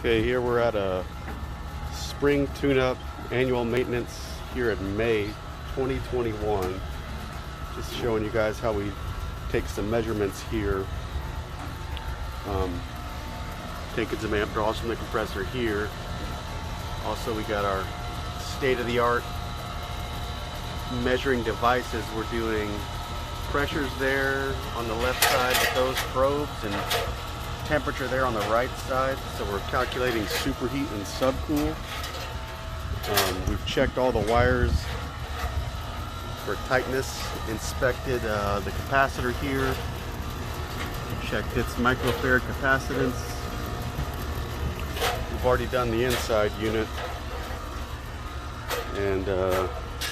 Okay, here we're at a spring tune-up annual maintenance here in May 2021. Just showing you guys how we take some measurements here. Taking some amp draws from the compressor here. Also, we got our state-of-the-art measuring devices. We're doing pressures there on the left side with those probes and temperature there on the right side. So we're calculating superheat and subcool. We've checked all the wires for tightness, inspected the capacitor here, checked its microfarad capacitance. We've already done the inside unit, and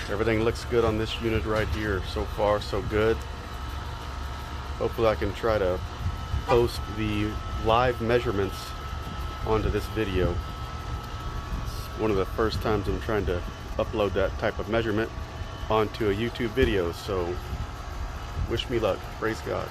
everything looks good on this unit right here. So far, so good. Hopefully I can try to post the live measurements onto this video. It's one of the first times I'm trying to upload that type of measurement onto a YouTube video, so wish me luck. Praise God.